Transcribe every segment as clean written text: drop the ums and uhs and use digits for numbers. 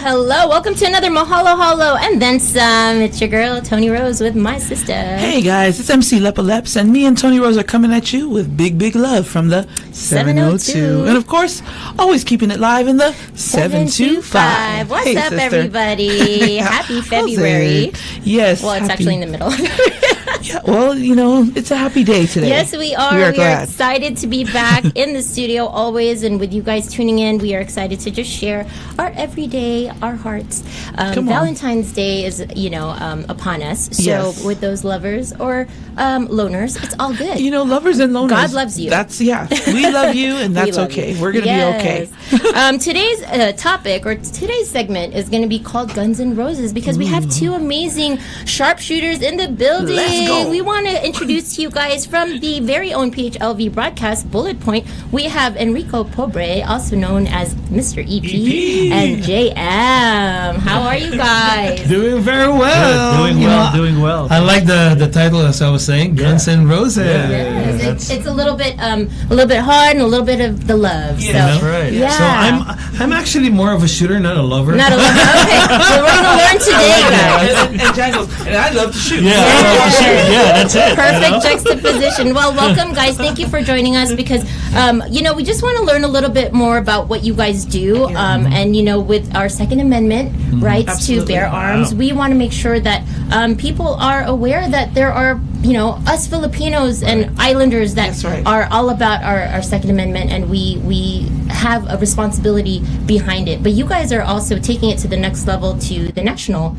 Hello, welcome to another Mahalo Holo and then some. It's your girl, Tony Rose, with my sister. Hey guys, it's MC Lepaleps, and me and Tony Rose are coming at you with big, big love from the 702. And of course, always keeping it live in the 725. What's hey, up, sister. everybody? Happy February. Yes. Well, it's actually in the middle. Yeah, well, you know, it's a happy day today. Yes, we are. We are excited to be back in the studio always, and with you guys tuning in, we are excited to just share our everyday, our hearts. Valentine's Day is, upon us. So yes. With those lovers or loners, it's all good. You know, lovers and loners. God loves you. We love you, and that's okay. You. We're going to be okay. Today's topic, or today's segment, is going to be called Guns N' Roses, because we have two amazing sharpshooters in the building. Let's go. We want to introduce to you guys from the very own PHLV broadcast, Bullet Point. We have Enrico Pobre, also known as Mr. EP, and JM. How are you guys? Doing very well. Good. Doing well. I like the title, as I was saying, Guns N' Roses. Yes, it's a little bit hard and a little bit of the love. Yeah, so, that's right. Yeah. So I'm actually more of a shooter, not a lover. Not a lover. Okay, so we're gonna learn today, guys. And I love to shoot. Yeah, I love to shoot. Yeah, that's it. Perfect juxtaposition. Well, welcome, guys. Thank you for joining us, because we just want to learn a little bit more about what you guys do, and with our Second Amendment rights Absolutely. to bear arms, we want to make sure that people are aware that there are us Filipinos and Islanders that are all about our Second Amendment, and we have a responsibility behind it. But you guys are also taking it to the next level, to the national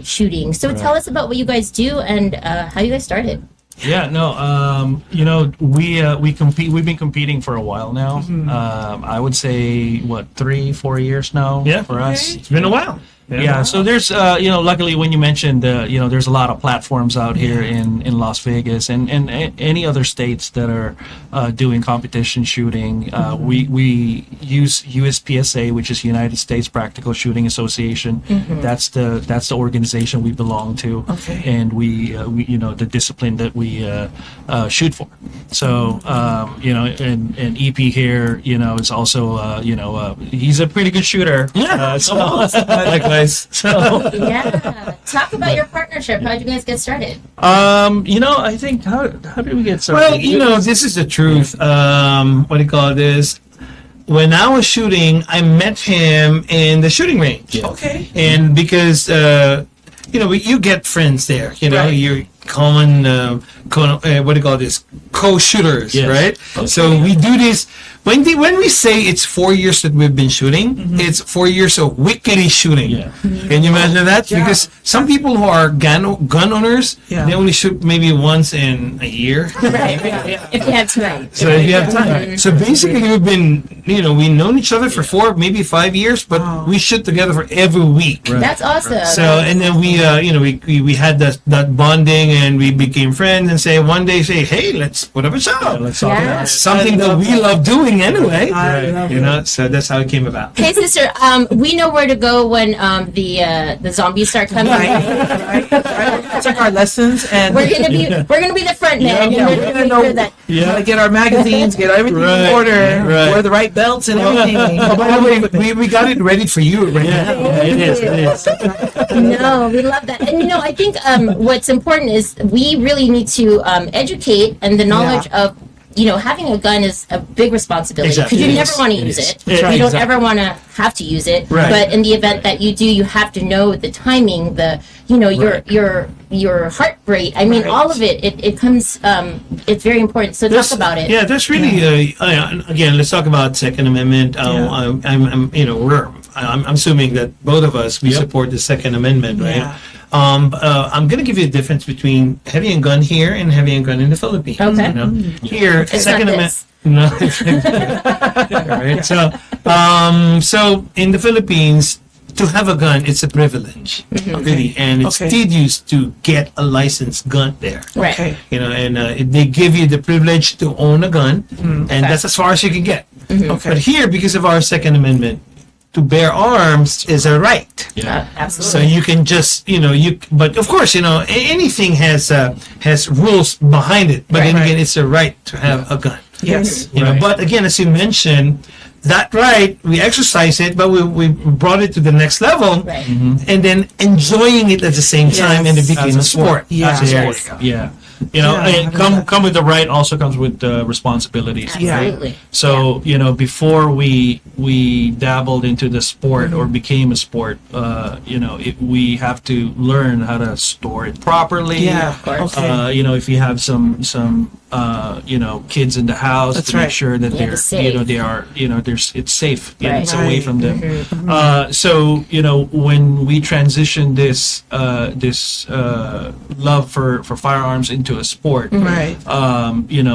shooting. So tell us about what you guys do and how you guys started. Yeah, no, we compete. We've been competing for a while now. I would say 3-4 years now. Yeah, for us, it's been a while. Yeah, so there's, luckily when you mentioned, there's a lot of platforms out here in Las Vegas and any other states that are doing competition shooting. We use USPSA, which is United States Practical Shooting Association. That's the organization we belong to, and we the discipline that we shoot for. So and EP here, is also he's a pretty good shooter. Yeah, Likewise. So Talk about your partnership. How did you guys get started? I think how did we get started? Well, this is the truth. What do you call this? When I was shooting, I met him in the shooting range. Yeah. Okay. And because you get friends there. You're common what do you call this, co-shooters, right? Okay. So we do this when we say it's 4 years that we've been shooting, it's 4 years of weekly shooting. Can you imagine that? Because some people who are gun owners, they only shoot maybe once in a year. If you have time. So if you have time. So basically we've been we've known each other for maybe 5 years, but we shoot together for every week. That's awesome. So and then we had that bonding, and we became friends, and one day say, hey, let's put up a show. Let's talk about it. Something that we love doing anyway. I love it. So that's how it came about. Hey, sister, we know where to go when the zombies start coming. Took our lessons, and We're gonna be the front man. we're gonna know how to get our magazines, get everything in order, wear the right belts and everything. Oh, by the way, we got it ready for you right now. It is. No, we love that. And I think what's important is we really need to educate, and the knowledge of having a gun is a big responsibility, because you never want to use it. You don't ever want to have to use it. But in the event that you do, you have to know the timing, your heart rate. I mean, all of it. It comes. It's very important. So talk about it. Yeah, that's really. Again, let's talk about Second Amendment. I'm assuming that both of us we support the Second Amendment, right? I'm going to give you a difference between heavy and gun here and heavy and gun in the Philippines. Okay. You know? Here, It's Second not Amendment. this. No. Right. So in the Philippines, to have a gun, it's a privilege, really, and it's tedious to get a licensed gun there. Right. Okay. You know, and they give you the privilege to own a gun, and that's as far as you can get. Okay. But here, because of our Second Amendment, to bear arms is a right. Absolutely. So you can just, but of course, anything has rules behind it. But then again, it's a right to have a gun. Yes. But again, as you mentioned, that right, we exercise it, but we brought it to the next level, Right. and then enjoying it at the same time, and it became a sport. Yeah. Yeah. And come with the right also comes with responsibilities. Absolutely. So before we dabbled into the sport or became a sport, we have to learn how to store it properly. Yeah. Of course. Okay. If you have some kids in the house, That's to make right. sure that Yeah, they're it's safe. they are it's safe. Right. It's away Right. from them. So when we transition this love for firearms into a sport, Right.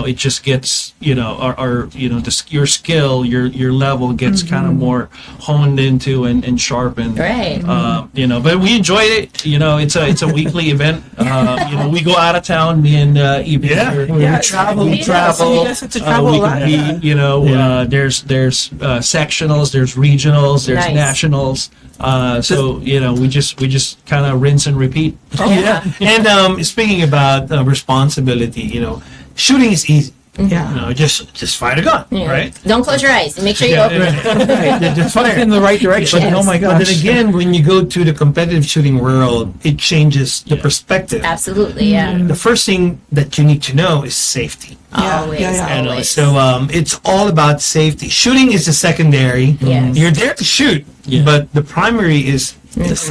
it just gets your skill, your level gets kind of more honed into and sharpened. Right. But we enjoy it. It's a weekly event. We go out of town. Me and Evie. Yeah. We Yeah. travel. You guys have to travel we a lot. can be, there's sectionals, there's regionals, there's Nice. nationals. So we just kind of rinse and repeat. Yeah. And speaking about responsibility, shooting is easy. Yeah. Just fire the gun, Yeah. right? Don't close your eyes. Make sure you open it. Right. Just fire. In the right direction. Yes. Oh my But gosh. then again, when you go to the competitive shooting world, it changes the perspective. Absolutely. Yeah. The first thing that you need to know is safety. Yeah, Always. yeah. Always. So it's all about safety. Shooting is the secondary. Yes. You're there to shoot, but the primary is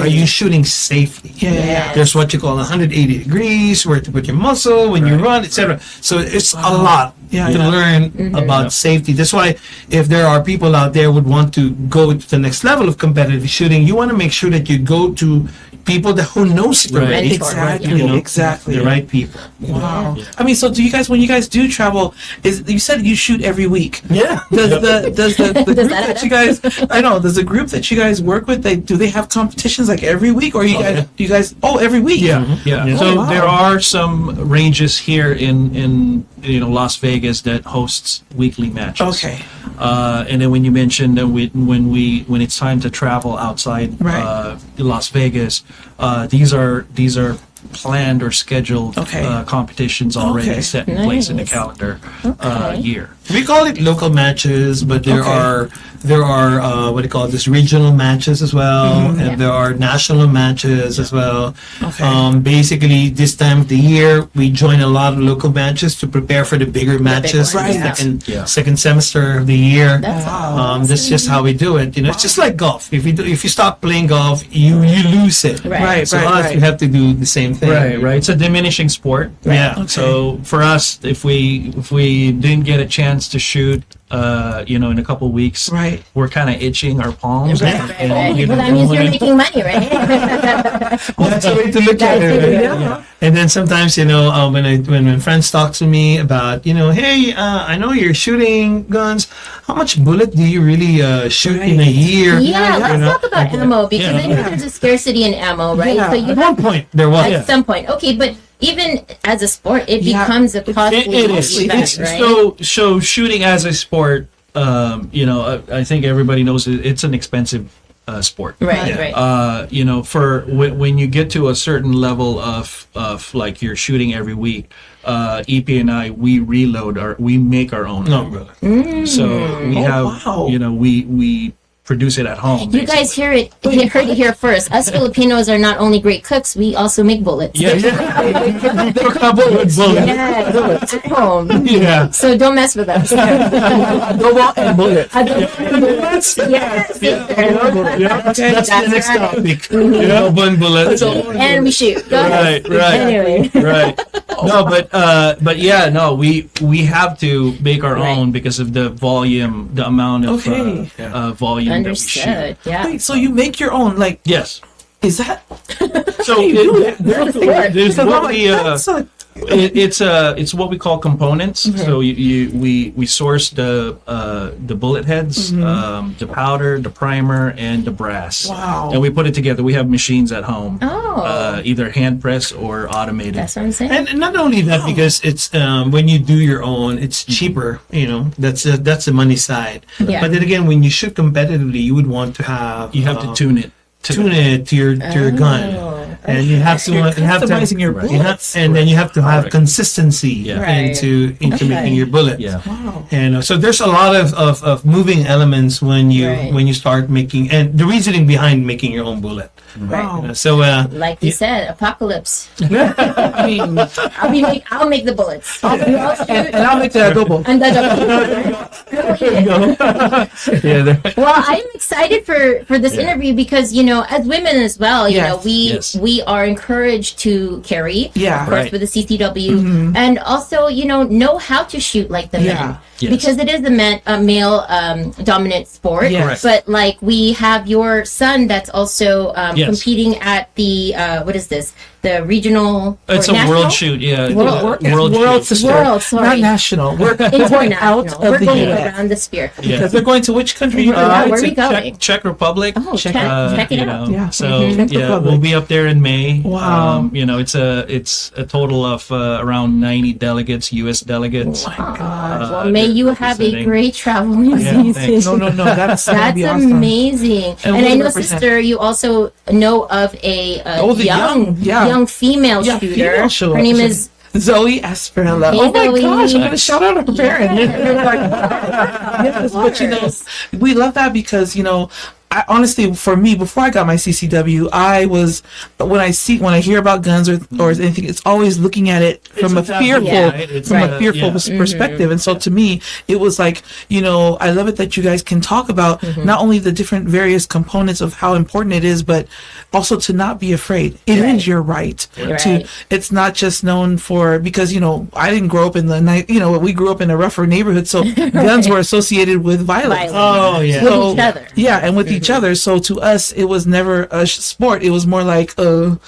are you shooting safely? Yeah. There's what you call 180 degrees, where to put your muzzle when you run, etc. So it's a lot to learn about safety. That's why if there are people out there who would want to go to the next level of competitive shooting, you want to make sure that you go to people who knows it already. Exactly. Exactly. The right people. Wow. I mean, so when you guys do travel, you said you shoot every week. Yeah. Does the group that that you guys, does the group that you guys work with, do they have competitions like every week, or you guys every week? Yeah. So wow. there are some ranges here in Las Vegas that hosts weekly matches. Okay. And then when you mentioned that when it's time to travel outside Right. Las Vegas, these are planned or scheduled competitions already set in place in the Nice. calendar year. We call it local matches, but there are what do you call this, regional matches as well, and there are national matches as well. Okay. Basically, this time of the year, we join a lot of local matches to prepare for the bigger matches. ones, yeah. Second semester of the year. That's That's just how we do it. It's just like golf. If you stop playing golf, you lose it. Right. So us, we have to do the same thing. Right. It's a diminishing sport. Yeah. Okay. So for us, if we didn't get a chance to shoot, in a couple weeks, Right. we're kind of itching our palms. Right. Well, that means you're making money, right? Well, that's the way to look at it. Right? Yeah. And then sometimes, when friends talk to me about, hey, I know you're shooting guns. How much bullet do you really shoot in a year? Yeah, let's talk about ammo, because I know there's a scarcity in ammo, right? Yeah. So you At one point, there was. at some point. Okay, but even as a sport, it becomes a costly It is. event, right? So shooting as a sport, I think everybody knows it's an expensive sport. Right. For when you get to a certain level of like you're shooting every week, EP and I, we make our own. No, brother. So we have, wow. we produce it at home. You guys heard it here first. Us Filipinos are not only great cooks, we also make bullets. Yeah. Bullets. Yes, at home. Yeah. So don't mess with us. Adobo and bullets. Yes. That's the next right. topic. One bullet. And we shoot. Go ahead. Right. Anyway. Right. No, but yeah, no, we have to make our Right. own because of the volume, the amount of Okay. volume that we shoot. Understood. Yeah. Wait, so you make your own, like, Yes. Is that? So there's what we it's what we call components. So we source the bullet heads, the powder, the primer, and the brass. Wow. And we put it together. We have machines at home, Oh. either hand press or automated. That's what I'm saying. And not only that, because it's when you do your own, it's cheaper. You know, that's the money side. Yeah. But then again, when you shoot competitively, you would want to have You have to tune it. tune it to your gun, and you have to customizing your bullets. and then you have to have consistency Yeah. into Okay. making your bullet. Yeah. Wow. And so there's a lot of moving elements when you start making, and the reasoning behind making your own bullet. Wow. You know, so Like you said, apocalypse. I mean, I'll make the bullets. I'll shoot. and I'll make the adobo. And well, I'm excited for this interview because as women as well, Yes. we are encouraged to carry, Yeah. of course, Right. with the CCW, and also know how to shoot like the Yeah. men. Yes. Because it is a male dominant sport, Yes. but like we have your son that's also Yes. competing at the what is this? The regional. It's or a national? world shoot. Yeah. World. World, shoot. sister. World, sorry. Not national. We're out International. of We're the going U.S. around the sphere. Yeah. Because we're going to which country? Where are It's we in going? Czech Republic. Oh, check it out. Yeah. So Czech yeah, Republic. we'll be up there in May. Wow. It's a total of around 90 delegates, U.S. delegates. Oh my God. Well, may you have a representing. great traveling Yeah, thanks. season. No. That's gonna That's be awesome. amazing. And And I we'll know, represent- sister, you also know of a the young female Yeah, shooter. female shooter. Her name is Zoe Esperella. Hey, Oh my Zoe. gosh, I'm going to shout out her parents. Yes, but we love that because, I honestly, for me, before I got my CCW, when I hear about guns or anything, it's always looking at it from a fearful, perspective. And so to me, it was like, I love it that you guys can talk about not only the different various components of how important it is, but also to not be afraid. It is your right to, it's not just known for, because, I didn't grow up in the night, we grew up in a rougher neighborhood. So guns were associated with violence. oh yeah, with each other. Yeah, and with each other. So to us, it was never a sport. It was more like a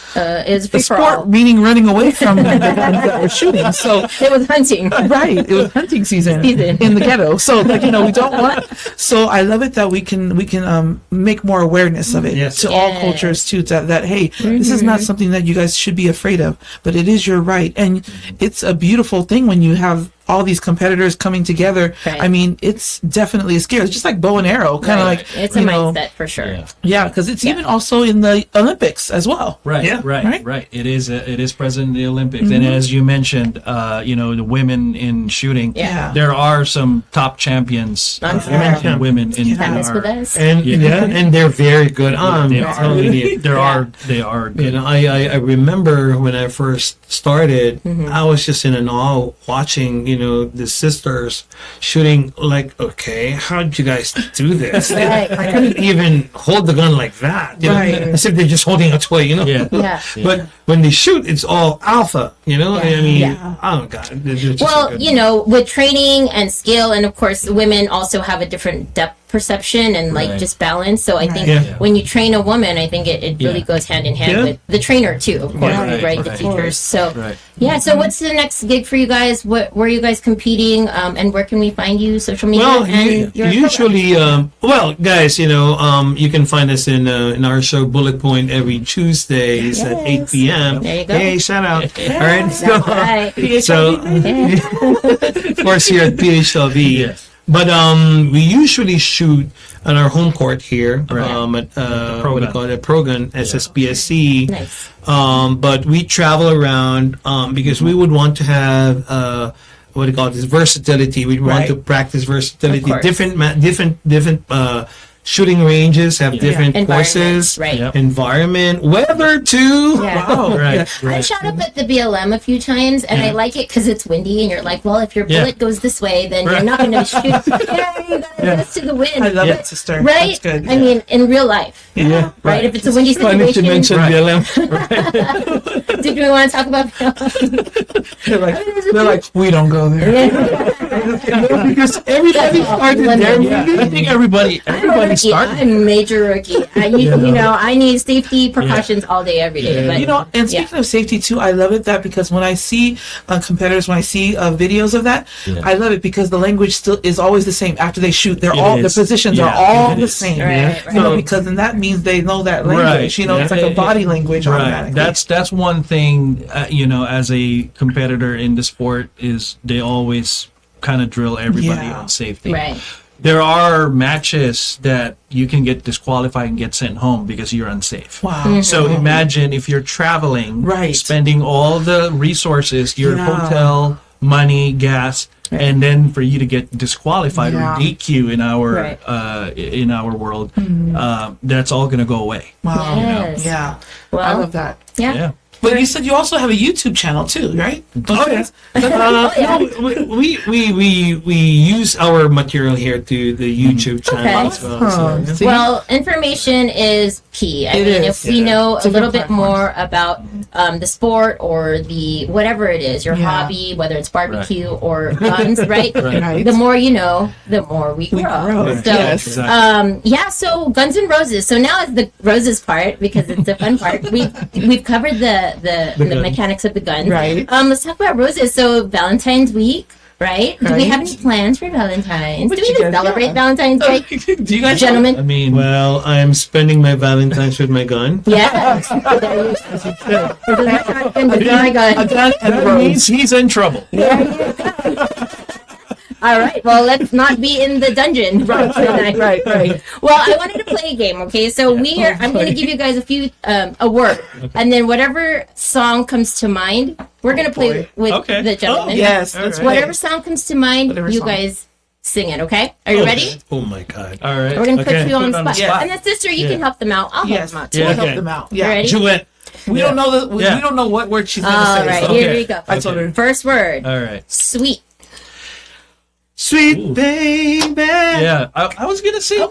Is a sport, meaning running away from the guns that were shooting. So It was hunting. right, it was hunting season in the ghetto. So we don't want. So I love it that we can make more awareness of it to all cultures too. That hey, this is not something that you guys should be afraid of, but it is your right, and it's a beautiful thing when you have all these competitors coming together. Right. I mean, it's definitely a scare. It's just like bow and arrow, kind of like It's a mindset for sure. Yeah, because it's even also in the Olympics as well. Right, Yeah. right. It is present in the Olympics, and as you mentioned, the women in shooting. Yeah. There are some top champions, I'm sure. and women in Can't mess our- with us. and and they're very good. They Telling you. They are good. I remember when I first started, I was just in awe watching, the sisters shooting. Like, okay, how did you guys do this? Right, I couldn't even hold the gun like that. Right. As if they're just holding a toy. Yeah. Yeah. But when they shoot, it's all alpha. I mean, Yeah. oh god. They're just so Well, good. with training and skill, and of course, women also have a different depth perception and like Right. just balance. So I think Yeah. when you train a woman, I think it really Yeah. goes hand in hand Yeah. with the trainer too, of course, Yeah, right? The right. teachers. So Right. yeah. So what's the next gig for you guys? Where are you guys competing? And where can we find you? Social media Well, and your usually, guys, you can find us in our show Bullet Point every Tuesdays at 8 p.m. There you go. Hey, shout out! All right, Right. so of course here at PHLV. Yes. But we usually shoot on our home court here at what do you call it, Progun SSBSC. Nice. But we travel around because we would want to have what do you call it, this versatility. We want Right. to practice versatility. Of course. Different shooting ranges have different Environments, courses, right. Yep. environment, weather too. Yeah. Wow. Right. I shot up at the BLM a few times, and I like it because it's windy, and you're like, well, if your Yeah. bullet goes this way, then you're not going to shoot. You gotta adjust to the wind. I love it, sister. Right? That's good. I mean, in real life, Yeah. right? If it's a windy Funny to situation, mention BLM. did we want to talk about BLM? They're like, we don't go there. Because everybody started there. I think everybody rookie. started. I'm a major rookie. I need safety precautions all day, every day. But, And speaking of safety too, I love it that because when I see competitors, when I see videos of that, I love it because the language still is always the same after they shoot. Their positions are all the same. Right. Because then that means they know that language. It's like a body language. Right. That's one thing. As a competitor in the sport, is they always kind of drill everybody on safety. Right. There are matches that you can get disqualified and get sent home because you're unsafe. Wow. So imagine if you're traveling, spending all the resources, your hotel, money, gas, and then for you to get disqualified or DQ in our world, that's all going to go away. Wow. Yes. Yeah. Well, I love that. Yeah. But you said you also have a YouTube channel too, right? Oh yes. We use our material here to the YouTube channel as well. So, Well, information is key. I mean, if we know a little bit more about the sport or the whatever it is, your hobby, whether it's barbecue or guns, right? The more you know, the more we grow. So, so Guns N' Roses. So now it's the roses part because it's the fun part. We've covered the mechanics of the guns. Right. Let's talk about roses. So Valentine's week. Right? Do we have any plans for Valentine's? Do we even celebrate Valentine's Day? Do you guys, gentlemen? I mean, well, I'm spending my Valentines with my gun. Yes. that means he's in trouble. All right. Well, let's not be in the dungeon. Right. Well, I wanted to play a game. Okay, so I'm going to give you guys a word, and then whatever song comes to mind, we're going to play with the gentleman. Yes. Whatever song comes to mind, you guys sing it. Okay? Are you ready? Oh my God. All right. We're going to put you on the spot. Yeah. And then, sister, you can help them out. I'll help them out too. We'll help them out. You ready? Duet. We don't know we don't know what word she's gonna say. All right. so- Here you go. I told her. First word. All right. Sweet. Sweet baby. Yeah, I was gonna say. No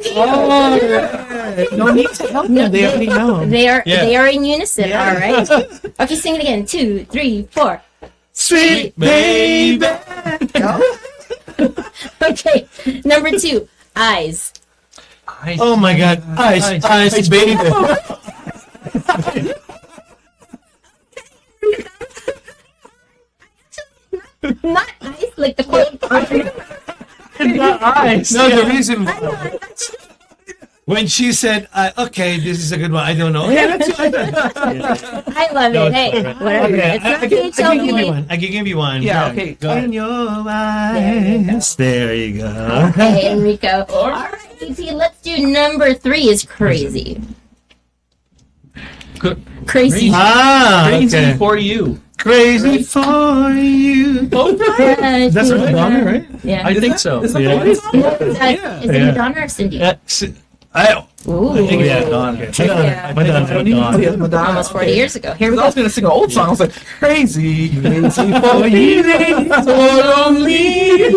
need to help them. They already know. They are in unison. All right. Okay, sing it again. 2, 3, 4. Sweet baby. Okay. Number 2. Eyes. Oh my God. Ice baby. Not ice like the cold water. No, the reason when she said, "Okay, this is a good one," I don't know. I love it. Hey, whatever. Okay, It's not I can give you PHLV. one. I can give you one. Yeah, okay. Go in your eyes. There you go. Okay, Enrico. All right, DT, let's do number 3 is crazy. Crazy. Crazy Okay. for you. Crazy for you. That's a Madonna, right? Yeah. I think so. Is it Madonna or Cindy? Ooh. I think it's Madonna. Yeah. Madonna. Almost 40 years ago. Here we I was go. gonna sing an old song. I was like, crazy for you, so lonely.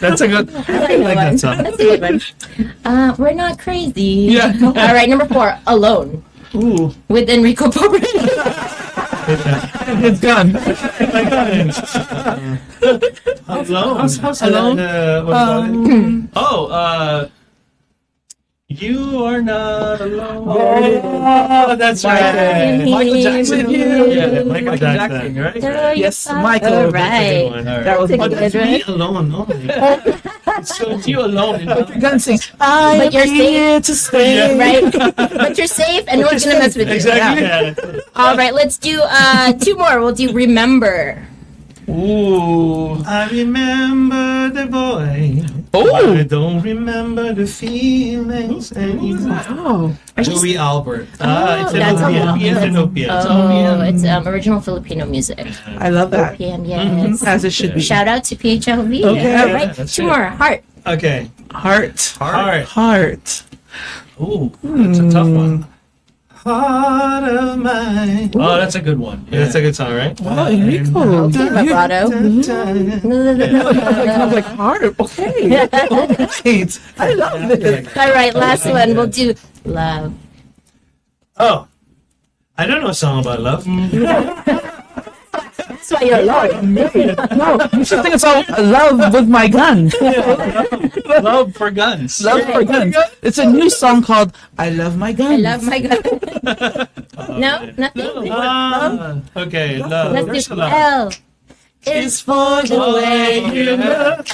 That's a good. I like that song. That's a good one. We're not crazy. Yeah. All right, number 4, Alone. Ooh. With Enrico Pobrini. It's gone. Alone. You are not alone. Oh, that's right. Michael Jackson. Yeah, Michael Jackson, right? Yes, Michael. All right. That was That's a good one. Me alone, only. So it's you alone. You're gonna sing. I'm But you're here to stay. Right? But you're safe and no one's going to mess with you. Exactly. Yeah. All right, let's do 2 more. We'll do Remember. Ooh. I remember the boy. Oh. I don't remember the feelings anymore. Oh. Joey Albert. It's an OPM. Oh, it's original Filipino music. I love that. OPM, yes. As it should be. Shout out to PHLV. Okay. All right, That's 2 it. more. Heart. Okay. Heart. Heart. Ooh, that's a tough one. Heart of mine. Oh, that's a good one. Yeah, that's a good song, right? Oh, Enrico. Okay, vibrato. I was like, heart. Okay. Right. I love this. All right, last one. We'll do Love. Oh. I don't know a song about love. That's why you're alone. No, you should think it's all love with my gun. Love for guns. Love for guns. It's a new song called "I Love My Gun." I love my gun. No, nothing. Okay, love. Let's There's do a love. L. Is for the way you look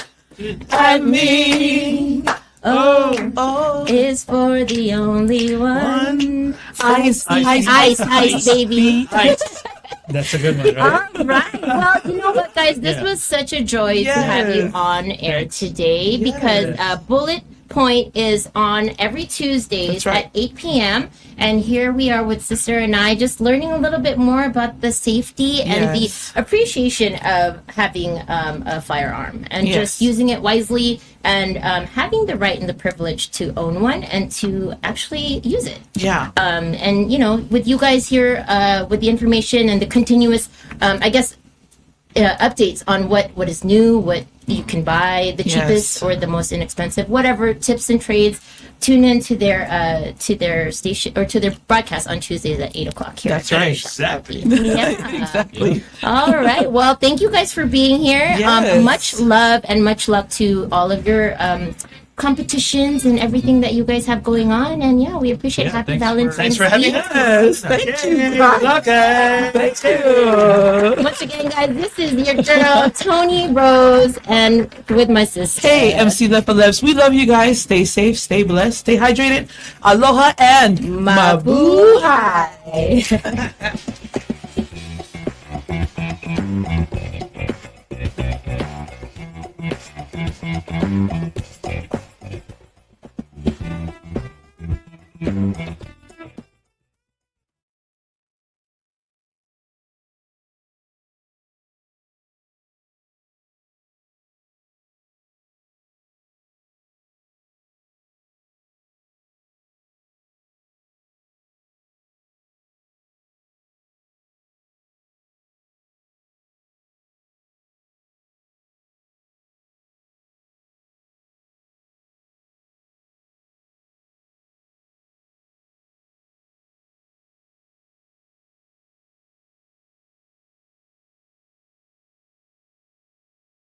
at me. Oh, is for the only one. Ice, Ice, baby. Ice. That's a good one, right? All right. Well, you know what, guys? This was such a joy to have you on air today because Bullet Point is on every Tuesdays at 8 p.m. And here we are with Sister and I just learning a little bit more about the safety and the appreciation of having a firearm and just using it wisely and having the right and the privilege to own one and to actually use it. Yeah. And, you know, with you guys here, with the information and the continuous, I guess, updates on what is new, what you can buy, the cheapest or the most inexpensive, whatever tips and trades. Tune in to their station or to their broadcast on Tuesdays at 8 o'clock here. That's right. Exactly. Yeah. Exactly. All right. Well, thank you guys for being here. Yes. Much love and much luck to all of your competitions and everything that you guys have going on. And yeah, we appreciate Happy Valentine's. Thanks for having Week. us. Thank you. Okay. Thank you. Once again, guys, this is your girl, Tony Rose, and with my sister. Hey, MC Lepalebs, we love you guys. Stay safe, stay blessed, stay hydrated. Aloha and mabuhay.